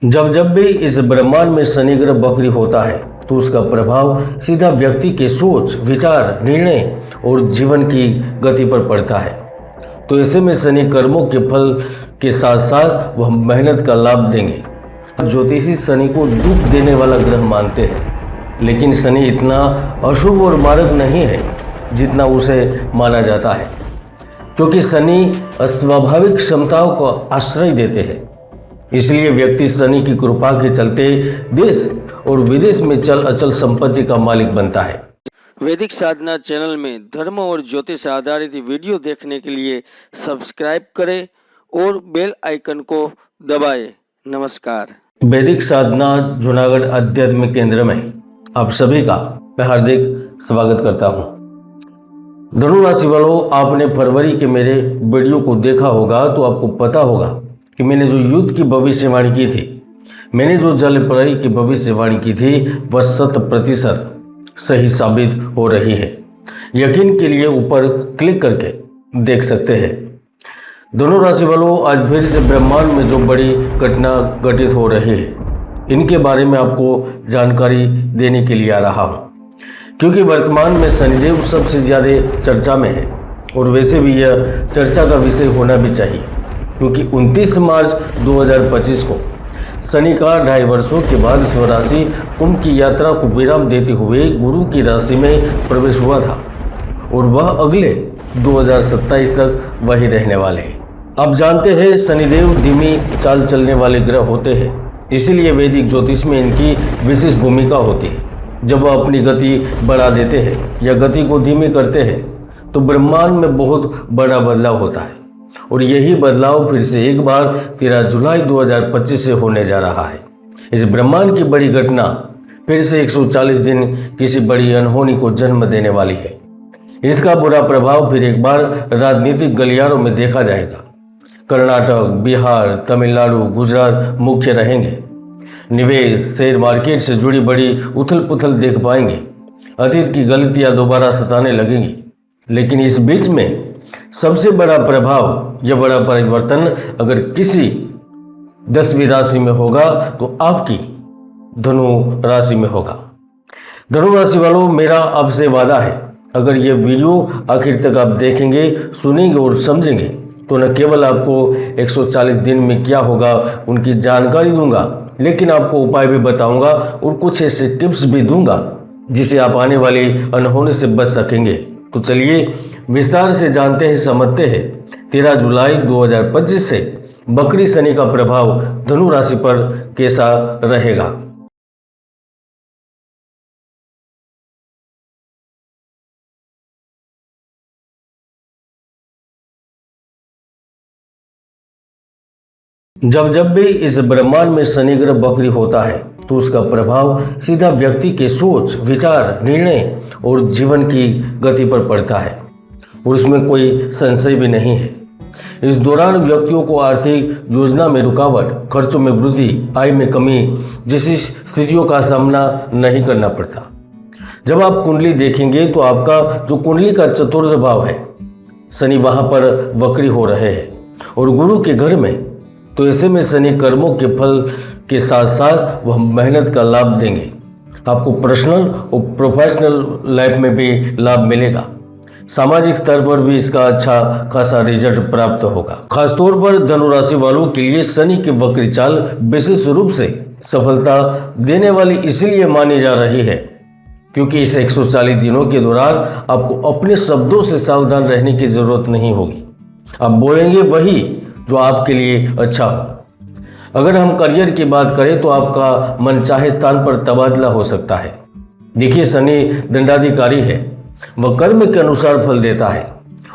जब जब भी इस ब्रह्मांड में शनि ग्रह वक्री होता है तो उसका प्रभाव सीधा व्यक्ति के सोच, विचार, निर्णय और जीवन की गति पर पड़ता है। तो ऐसे में शनि कर्मों के फल के साथ साथ वह मेहनत का लाभ देंगे। ज्योतिषी शनि को दुख देने वाला ग्रह मानते हैं, लेकिन शनि इतना अशुभ और मारक नहीं है जितना उसे माना जाता है, क्योंकि शनि अस्वाभाविक क्षमताओं को आश्रय देते हैं। इसलिए व्यक्ति शनि की कृपा के चलते देश और विदेश में चल अचल संपत्ति का मालिक बनता है। वैदिक साधना चैनल में धर्म और ज्योतिष आधारित वीडियो देखने के लिए सब्सक्राइब करें और बेल आइकन को दबाएं। नमस्कार। वैदिक साधना जूनागढ़ आध्यात्मिक केंद्र में आप सभी का मैं हार्दिक स्वागत करता हूं। धनु राशि वालों, आपने फरवरी के मेरे वीडियो को देखा होगा तो आपको पता होगा कि मैंने जो युद्ध की भविष्यवाणी की थी, मैंने जो जल प्रलय की भविष्यवाणी की थी, वह 100% सही साबित हो रही है। यकीन के लिए ऊपर क्लिक करके देख सकते हैं। दोनों राशि वालों, आज फिर से ब्रह्मांड में जो बड़ी घटना घटित हो रही है, इनके बारे में आपको जानकारी देने के लिए आ रहा हूँ, क्योंकि वर्तमान में शनिदेव सबसे ज़्यादा चर्चा में है और वैसे भी यह चर्चा का विषय होना भी चाहिए, क्योंकि 29 मार्च 2025 को शनि का 2.5 वर्षों के बाद स्वराशि कुंभ की यात्रा को विराम देते हुए गुरु की राशि में प्रवेश हुआ था और वह अगले 2027 तक वही रहने वाले हैं। आप जानते हैं शनिदेव धीमी चाल चलने वाले ग्रह होते हैं, इसीलिए वैदिक ज्योतिष में इनकी विशेष भूमिका होती है। जब वह अपनी गति बढ़ा देते हैं या गति को धीमी करते हैं तो ब्रह्मांड में बहुत बड़ा बदलाव होता है, और यही बदलाव फिर से एक बार 13 जुलाई 2025 से होने जा रहा है। इस ब्रह्मांड की बड़ी घटना फिर से 140 दिन किसी बड़ी अनहोनी को जन्म देने वाली है। इसका बुरा प्रभाव फिर एक बार राजनीतिक गलियारों में देखा जाएगा। कर्नाटक, बिहार, तमिलनाडु, गुजरात मुख्य रहेंगे। निवेश, शेयर मार्केट से जुड़ी बड़ी उथल पुथल देख पाएंगे। अतीत की गलतियां दोबारा सताने लगेंगी। लेकिन इस बीच में सबसे बड़ा प्रभाव या बड़ा परिवर्तन अगर किसी 10वीं राशि में होगा तो आपकी धनु राशि में होगा। धनु राशि वालों, मेरा आपसे वादा है, अगर ये वीडियो आखिर तक आप देखेंगे, सुनेंगे और समझेंगे तो न केवल आपको 140 दिन में क्या होगा उनकी जानकारी दूंगा, लेकिन आपको उपाय भी बताऊंगा और कुछ ऐसे टिप्स भी दूंगा जिसे आप आने वाली अनहोनी से बच सकेंगे। तो चलिए विस्तार से जानते हैं, समझते हैं 13 जुलाई 2025 से वक्री शनि का प्रभाव धनु राशि पर कैसा रहेगा। जब जब भी इस ब्रह्मांड में शनि ग्रह वक्री होता है तो उसका प्रभाव सीधा व्यक्ति के सोच, विचार, निर्णय और जीवन की गति पर पड़ता है, और उसमें कोई संशय भी नहीं है। इस दौरान व्यक्तियों को आर्थिक योजना में रुकावट, खर्चों में वृद्धि, आय में कमी जैसी स्थितियों का सामना नहीं करना पड़ता। जब आप कुंडली देखेंगे तो आपका जो कुंडली का चतुर्थ भाव है, शनि वहां पर वक्री हो रहे हैं और गुरु के घर में, तो ऐसे में शनि कर्मों के फल के साथ साथ वह मेहनत का लाभ देंगे। आपको पर्सनल और प्रोफेशनल लाइफ में भी लाभ मिलेगा। सामाजिक स्तर पर भी इसका अच्छा खासा रिजल्ट प्राप्त होगा। खासतौर पर धनु राशि वालों के लिए शनि की वक्री चाल विशेष रूप से सफलता देने वाली इसलिए मानी जा रही है क्योंकि इस 140 दिनों के दौरान आपको अपने शब्दों से सावधान रहने की जरूरत नहीं होगी। आप बोलेंगे वही जो आपके लिए अच्छा हो। अगर हम करियर की बात करें तो आपका मनचाहे स्थान पर तबादला हो सकता है। देखिए, शनि दंडाधिकारी है, वह कर्म के अनुसार फल देता है,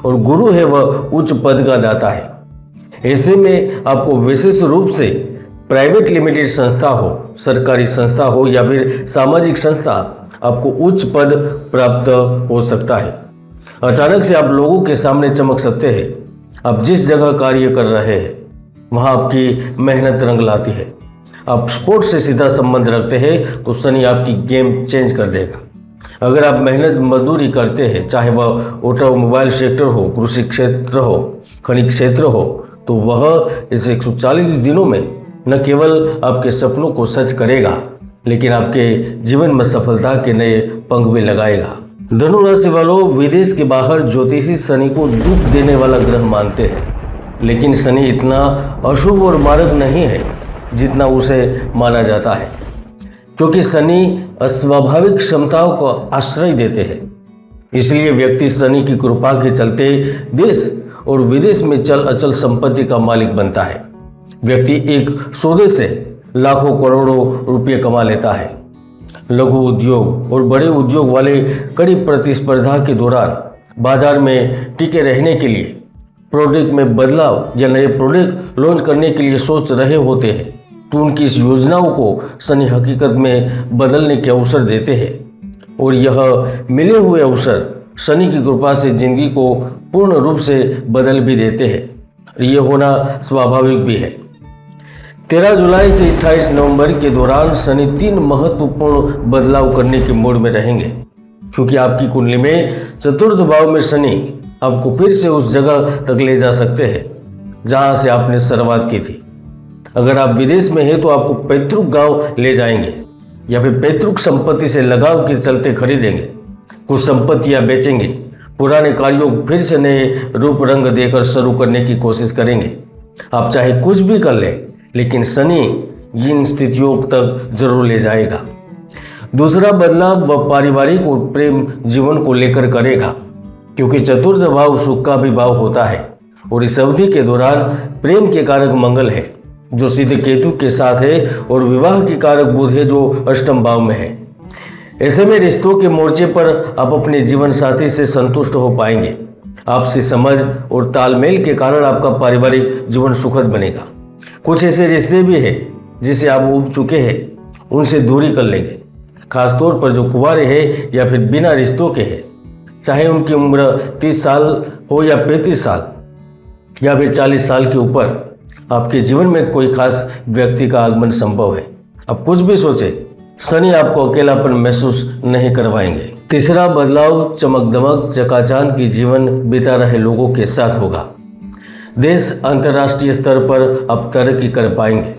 और गुरु है वह उच्च पद का दाता है। ऐसे में आपको विशेष रूप से प्राइवेट लिमिटेड संस्था हो, सरकारी संस्था हो या फिर सामाजिक संस्था, आपको उच्च पद प्राप्त हो सकता है। अचानक से आप लोगों के सामने चमक सकते हैं। आप जिस जगह कार्य कर रहे हैं वहां आपकी मेहनत रंग लाती है। आप स्पोर्ट्स से सीधा संबंध रखते हैं तो शनि आपकी गेम चेंज कर देगा। अगर आप मेहनत मजदूरी करते हैं, चाहे वह ऑटोमोबाइल सेक्टर हो, कृषि क्षेत्र हो, खनिज क्षेत्र हो, तो वह इस 140 दिनों में न केवल आपके सपनों को सच करेगा लेकिन आपके जीवन में सफलता के नए पंख भी लगाएगा। धनु राशि वालों, विदेश के बाहर ज्योतिषी शनि को दुख देने वाला ग्रह मानते हैं, लेकिन शनि इतना अशुभ और मारक नहीं है जितना उसे माना जाता है, क्योंकि शनि अस्वाभाविक क्षमताओं को आश्रय देते हैं। इसलिए व्यक्ति शनि की कृपा के चलते देश और विदेश में चल अचल संपत्ति का मालिक बनता है। व्यक्ति एक सौदे से लाखों करोड़ों रुपये कमा लेता है। लघु उद्योग और बड़े उद्योग वाले कड़ी प्रतिस्पर्धा के दौरान बाजार में टिके रहने के लिए प्रोडक्ट में बदलाव या नए प्रोडक्ट लॉन्च करने के लिए सोच रहे होते हैं, तो उनकी इस योजनाओं को शनि हकीकत में बदलने के अवसर देते हैं। और यह मिले हुए अवसर शनि की कृपा से जिंदगी को पूर्ण रूप से बदल भी देते हैं। ये होना स्वाभाविक भी है। 13 जुलाई से 28 नवंबर के दौरान शनि 3 महत्वपूर्ण बदलाव करने के मूड में रहेंगे, क्योंकि आपकी कुंडली में चतुर्थ भाव में शनि आपको फिर से उस जगह तक ले जा सकते हैं जहां से आपने शुरुआत की थी। अगर आप विदेश में हैं तो आपको पैतृक गांव ले जाएंगे या फिर पैतृक संपत्ति से लगाव के चलते खरीदेंगे, कुछ संपत्तियां बेचेंगे, पुराने कार्यों को फिर से नए रूप रंग देकर शुरू करने की कोशिश करेंगे। आप चाहे कुछ भी कर लें, लेकिन शनि इन स्थितियों तक जरूर ले जाएगा। दूसरा बदलाव वह पारिवारिक और प्रेम जीवन को लेकर करेगा, क्योंकि चतुर्थ भाव सुख का भी भाव होता है और इस अवधि के दौरान प्रेम के कारक मंगल है जो सीधे केतु के साथ है और विवाह के कारक बुध है जो अष्टम भाव में है। ऐसे में रिश्तों के मोर्चे पर आप अपने जीवन साथी से संतुष्ट हो पाएंगे। आपसी समझ और तालमेल के कारण आपका पारिवारिक जीवन सुखद बनेगा। कुछ ऐसे रिश्ते भी हैं जिसे आप उब चुके हैं, उनसे दूरी कर लेंगे, खासतौर पर जो कुंवारे हैं या फिर बिना रिश्तों के हैं, चाहे उनकी उम्र 30 साल हो या 35 साल या फिर 40 साल के ऊपर। आपके जीवन में कोई खास व्यक्ति का आगमन संभव है। अब कुछ भी सोचे, शनि आपको अकेलापन महसूस नहीं करवाएंगे। तीसरा बदलाव चमक दमक चकाचौंध की जीवन बिता रहे लोगों के साथ होगा। देश अंतर्राष्ट्रीय स्तर पर अब तरक्की कर पाएंगे।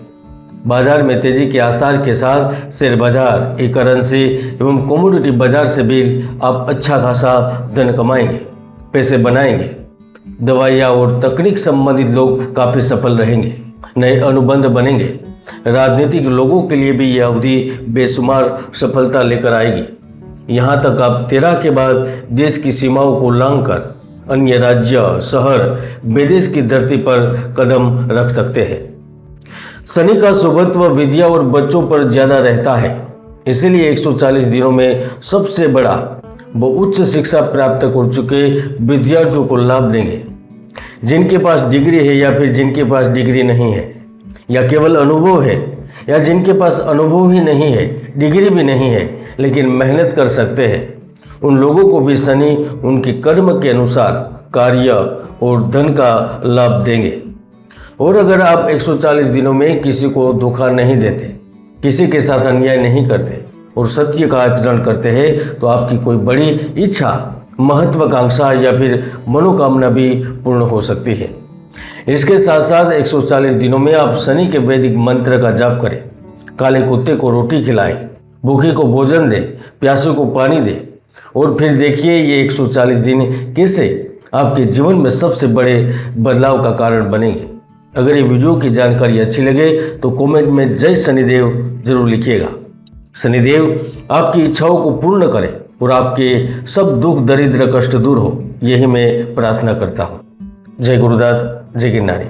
बाजार में तेजी के आसार के साथ शेयर बाजार, ई करेंसी एवं कमोडिटी बाजार से भी आप अच्छा खासा धन कमाएंगे, पैसे बनाएंगे। दवाइयाँ और तकनीक संबंधित लोग काफ़ी सफल रहेंगे, नए अनुबंध बनेंगे। राजनीतिक लोगों के लिए भी यह अवधि बेशुमार सफलता लेकर आएगी। यहाँ तक आप 13 के बाद देश की सीमाओं को लांघकर अन्य राज्य, शहर, विदेश की धरती पर कदम रख सकते हैं। शनि का शुभत्व विद्या और बच्चों पर ज्यादा रहता है, इसलिए 140 दिनों में सबसे बड़ा वो उच्च शिक्षा प्राप्त कर चुके विद्यार्थियों को लाभ देंगे। जिनके पास डिग्री है या फिर जिनके पास डिग्री नहीं है या केवल अनुभव है या जिनके पास अनुभव ही नहीं है, डिग्री भी नहीं है, लेकिन मेहनत कर सकते हैं, उन लोगों को भी शनि उनके कर्म के अनुसार कार्य और धन का लाभ देंगे। और अगर आप 140 दिनों में किसी को धोखा नहीं देते, किसी के साथ अन्याय नहीं करते और सत्य का आचरण करते हैं, तो आपकी कोई बड़ी इच्छा, महत्वाकांक्षा या फिर मनोकामना भी पूर्ण हो सकती है। इसके साथ साथ 140 दिनों में आप शनि के वैदिक मंत्र का जाप करें, काले कुत्ते को रोटी खिलाएं, भूखे को भोजन दें, प्यासे को पानी दें और फिर देखिए ये 140 दिन कैसे आपके जीवन में सबसे बड़े बदलाव का कारण बनेंगे। अगर ये वीडियो की जानकारी अच्छी लगे तो कमेंट में जय शनिदेव जरूर लिखिएगा। शनिदेव आपकी इच्छाओं को पूर्ण करें और आपके सब दुख दरिद्र कष्ट दूर हो, यही मैं प्रार्थना करता हूँ। जय गुरुदास, जय गिरनारी।